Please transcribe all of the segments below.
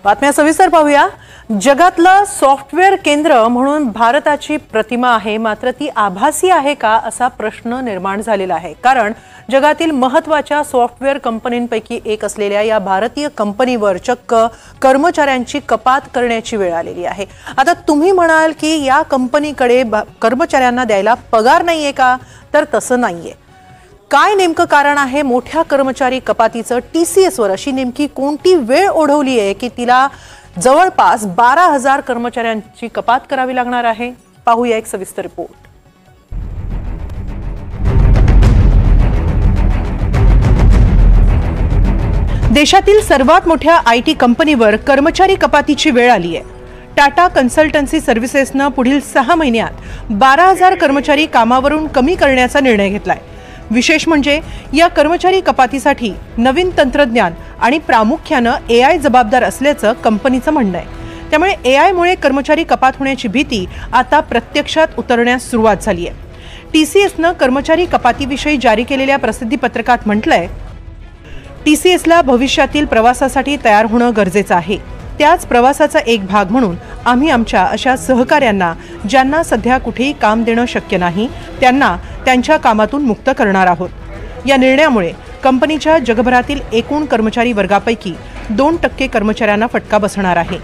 बातम्या सविस्तर पाहूया। जगातलं सॉफ्टवेअर केंद्र म्हणून भारताची प्रतिमा आहे, मात्र ती आभासी आहे का असा प्रश्न निर्माण झालेला आहे। कारण जगातील महत्त्वाच्या सॉफ्टवेअर कंपन्यांपैकी एक असलेल्या या भारतीय कंपनीवर चक्क कर्मचाऱ्यांची कपात करण्याची वेळ आलेली आहे। आता तुम्ही म्हणाल की या कंपनीकडे कर्मचाऱ्यांना द्यायला पगार नाहीये का? तर तसं नाहीये। काय नेमकं कारण आहे मोठ्या कर्मचारी कपातीचं? TCS वर अशी नेमकी कोणती वेळ ओढवली आहे की तिला जवळपास 12,000 कर्मचाऱ्यांची कपात करावी लागणार आहे? पाहूया एक सविस्तर रिपोर्ट। देशातील सर्वात मोठ्या IT कंपनीवर कर्मचारी कपातीची वेळ आली आहे। टाटा कन्सल्टन्सी सर्व्हिसेसने पुढील 6 महिन्यात 12,000 कर्मचारी कामावरून कमी करण्याचा निर्णय घेतलाय। विशेष म्हणजे या कर्मचारी कपातीसाठी नवीन तंत्रज्ञान आणि प्रामुख्याने AI जबाबदार असल्याचं कंपनीचं म्हणणं आहे। त्यामुळे AI मुळे कर्मचारी कपात होण्याची भीती आता प्रत्यक्षात उतरण्यास सुरुवात झाली आहे। TCS ने कर्मचारी कपातीविषयी जारी केलेल्या प्रसिद्धी पत्रकात म्हटलंय, TCS ला भविष्यातील प्रवासासाठी तयार होणं गरजेचं आहे। त्याच प्रवासाचा एक भाग म्हणून आम्ही आमच्या अशा सहकार्यांना ज्यांना सध्या कुठेही काम देणं शक्य नाही त्यांना त्यांच्या कामातून मुक्त करणार आहोत। या निर्णयामुळे कंपनीच्या जगभरातील एकूण कर्मचारी वर्गापैकी 2% कर्मचाऱ्यांना फटका बसणार आहे।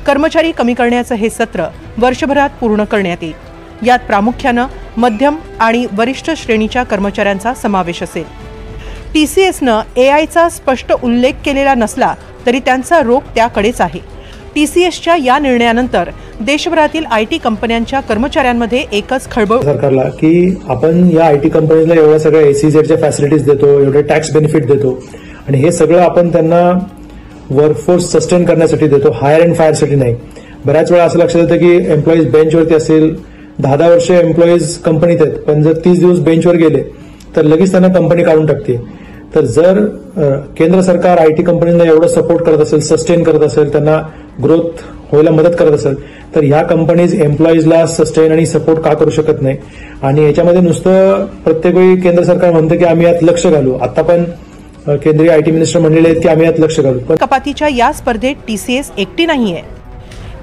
कर्मचारी कमी करण्याचं हे सत्र वर्षभरात पूर्ण करण्यात येईल। यात प्रामुख्याने मध्यम आणि वरिष्ठ श्रेणीच्या कर्मचाऱ्यांचा समावेश असेल। TCS ने AI चा स्पष्ट उल्लेख केलेला नसला तरी त्यांचा रोख त्याकडेच आहे। TCS च्या या निर्णयानंतर देशभरातील IT कंपन्यांच्या कर्मचाऱ्यांमध्ये एकच खळबळ सरकारला की आपण या IT कंपनीला एवढ्या सगळ्या ACZच्या फॅसिलिटीज देतो, एवढे टॅक्स बेनिफिट देतो आणि हे सगळं आपण त्यांना वर्कफोर्स सस्टेन करण्यासाठी देतो, हायर अँड फायर साठी नाही। बऱ्याच वेळा असं लक्षात येतं की एम्प्लॉईज बेंचवरती असेल, 10-10 वर्ष एम्प्लॉईज कंपनीत आहेत, पण जर 30 दिवस बेंचवर गेले तर लगेच त्यांना कंपनी काढून टाकते। तर जर केंद्र सरकार IT कंपनींना एवढं सपोर्ट करत असेल, सस्टेन करत असेल, त्यांना ग्रोथ व्हायला मदत करत असेल तर ह्या कंपनीज एम्प्लॉईजला सस्टेन आणि सपोर्ट का करू शकत नाही? आणि याच्यामध्ये नुसतं प्रत्येक वेळी केंद्र सरकार म्हणतं की आम्ही यात लक्ष घालू। आता पण केंद्रीय IT मिनिस्टर म्हणलेले आहेत की आम्ही यात लक्ष घालू। कपातीच्या या स्पर्धेत TCS एकटी नाहीये।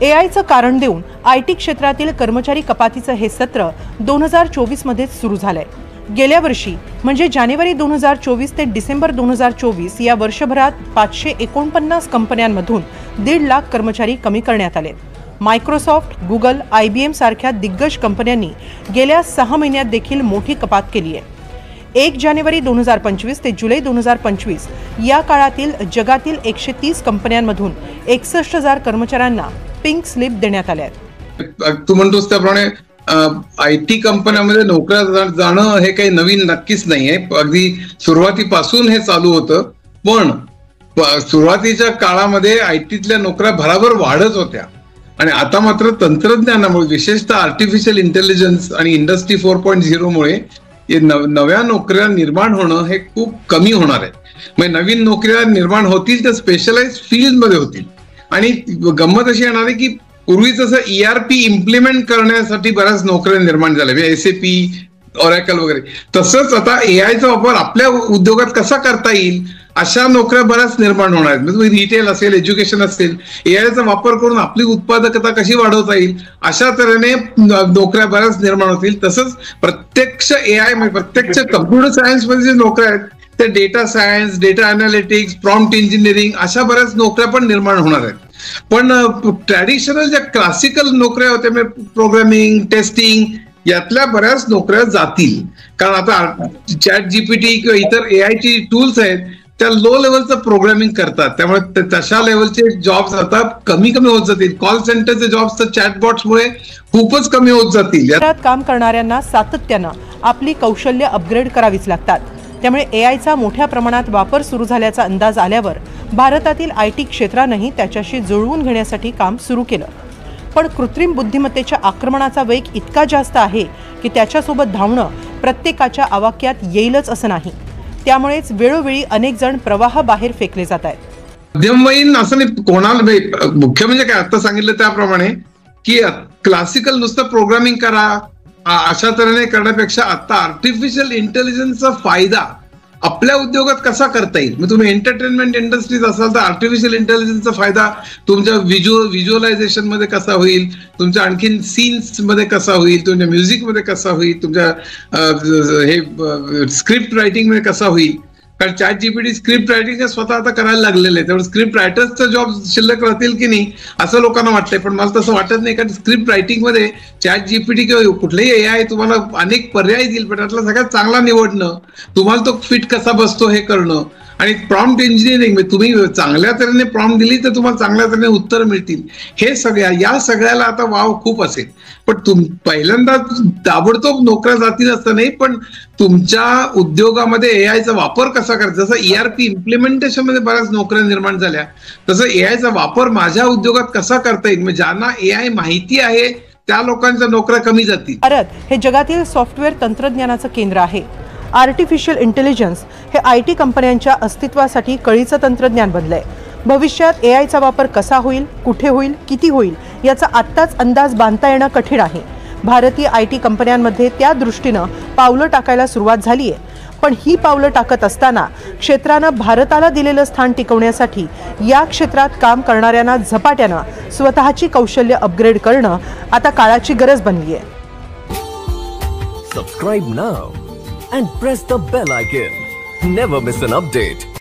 AIचं कारण देऊन IT क्षेत्रातील कर्मचारी कपातीचं हे सत्र 2024 मध्ये सुरू झालंय। गेल्या वर्षी म्हणजे जानेवारी 2024 ते डिसेंबर 2024 या वर्षभरात 549 कंपन्यांमधून 1.5 लाख कर्मचारी कमी करण्यात आले। मायक्रोसॉफ्ट, गुगल, IBM सारख्या दिग्गज कंपन्यांनी गेल्या 6 महिन्यात देखील मोठी कपात केली आहे। 1 जानेवारी 2025 ते जुलै 2025 या काळातील जगातील 130 कंपन्यांमधून 61,000 कर्मचाऱ्यांना पिंक स्लिप देण्यात आल्या आहेत। तू म्हणतोस त्याप्रमाणे IT कंपन्यांमध्ये नोकऱ्या जाणं हे काही नवीन नक्कीच नाहीये। अगदी सुरुवातीपासून हे चालू होतं, पण सुरुवातीच्या काळामध्ये ITतल्या नोकऱ्या भराभर वाढत होत्या आणि आता मात्र तंत्रज्ञानामुळे, विशेषतः आर्टिफिशियल इंटेलिजन्स आणि इंडस्ट्री 4.0 मुळे नव्या नोकऱ्या निर्माण होणं हे खूप कमी होणार आहे। म्हणजे नवीन नोकऱ्या निर्माण होतील तर स्पेशलाइज फील्डमध्ये होतील। आणि गंमत अशी येणार आहे की पूर्वी जसं ERP इम्प्लिमेंट करण्यासाठी बऱ्याच नोकऱ्या निर्माण झाल्या, SAP, Oracle वगैरे, तसंच आता AIचा वापर आपल्या उद्योगात कसा करता येईल अशा नोकऱ्या बऱ्याच निर्माण होणार आहेत। म्हणजे रिटेल असेल, एज्युकेशन असेल, AIचा वापर करून आपली उत्पादकता कशी वाढवता येईल अशा तऱ्हेने नोकऱ्या बऱ्याच निर्माण होतील। तसंच प्रत्यक्ष AI म्हणजे प्रत्यक्ष कम्प्युटर सायन्स मध्ये जे नोकऱ्या आहेत ते data science, data analytics, prompt engineering अशा बऱ्याच नोकऱ्या पण निर्माण होणार आहेत। पण ट्रॅडिशनल ज्या क्लासिकल नोकऱ्या होत्या म्हणजे प्रोग्रामिंग, टेस्टिंग यातल्या बऱ्याच नोकऱ्या जातील। कारण आता ChatGPT किंवा इतर AIची टूल्स आहेत त्या लो लेवलचं प्रोग्रामिंग करतात, त्यामुळे तशा लेवलचे जॉब्स आता कमी होत जातील। कॉल सेंटरचे जॉब्स तर चॅटबॉट्समुळे खूपच कमी होत जातील। यात काम करणाऱ्यांना सातत्यानं आपली कौशल्य अपग्रेड करावीच लागतात। त्यामुळे AIचा मोठ्या प्रमाणात वापर सुरू झाल्याचा अंदाज आल्यावर भारतातील IT क्षेत्रानंही त्याच्याशी जुळवून घेण्यासाठी काम सुरू केलं। पण कृत्रिम बुद्धिमत्तेच्या आक्रमणाचा वेग इतका जास्त आहे की त्याच्यासोबत धावणं प्रत्येकाच्या आवाक्यात येईलच असं नाही। त्यामुळेच वेळोवेळी अनेक जण प्रवाहाबाहेर फेकले जात आहेत। मध्यमवयीन असं नाही, कोणाला मुख्य म्हणजे काय आता सांगितलं त्याप्रमाणे की क्लासिकल नुसतं प्रोग्रामिंग करा अशा तऱ्हेने करण्यापेक्षा आता आर्टिफिशियल इंटेलिजन्सचा फायदा आपल्या उद्योगात कसा करता येईल. मग तुम्ही एंटरटेनमेंट इंडस्ट्रीज असाल तर आर्टिफिशियल इंटेलिजन्सचा फायदा तुमच्या व्हिज्युअलायझेशन मध्ये कसा होईल, तुमच्या आणखीन सीन्स मध्ये कसा होईल, तुमच्या म्युझिक मध्ये कसा होईल, तुमच्या हे स्क्रिप्ट रायटिंग मध्ये कसा होईल. कारण ChatGPT स्क्रिप्ट रायटिंग स्वतः आता करायला लागलेलं आहे, त्यामुळे स्क्रिप्ट रायटर्सचा जॉब शिल्लक राहतील की नाही असं लोकांना वाटतंय, पण मला तसं वाटत नाही. कारण स्क्रिप्ट रायटिंग मध्ये ChatGPT किंवा कुठलेही AI तुम्हाला अनेक पर्याय देईल, पण त्यातला सगळ्यात चांगला निवडणं, तुम्हाला तो फिट कसा बसतो हे करणं. आणि प्रॉम्प्ट इंजिनिअरिंग तुम्ही चांगल्या तऱ्हेने प्रॉम्प्ट दिली तर तुम्हाला चांगल्या तऱ्हेने उत्तर मिळतील. हे या सगळ्याला आता वाव खूप असेल. पण पहिल्यांदा ताबडतोब नोकऱ्या जातील असं नाही, पण तुमच्या उद्योगामध्ये AIचा वापर कसा करायचा. जसं ERP इम्प्लिमेंटेशन मध्ये बऱ्याच नोकऱ्या निर्माण झाल्या, तसं AIचा वापर माझ्या उद्योगात कसा करता येईल. म्हणजे ज्यांना AI माहिती आहे त्या लोकांच्या नोकऱ्या कमी जातील. भारत हे जगातील सॉफ्टवेअर तंत्रज्ञानाचं केंद्र आहे. आर्टिफिशियल इंटेलिजन्स हे IT कंपन्यांच्या अस्तित्वासाठी कळीचं तंत्रज्ञान बनलंय. भविष्यात AIचा वापर कसा होईल, कुठे होईल, किती होईल याचा आत्ताच अंदाज बांधता येणं कठीण आहे. भारतीय IT कंपन्यांमध्ये त्या दृष्टीनं पावलं टाकायला सुरुवात झाली आहे. पण ही पावलं टाकत असताना क्षेत्रानं भारताला दिलेलं स्थान टिकवण्यासाठी या क्षेत्रात काम करणाऱ्यांना झपाट्यानं स्वतःची कौशल्य अपग्रेड करणं आता काळाची गरज बनली आहे. Subscribe now and press the bell icon. Never miss an update.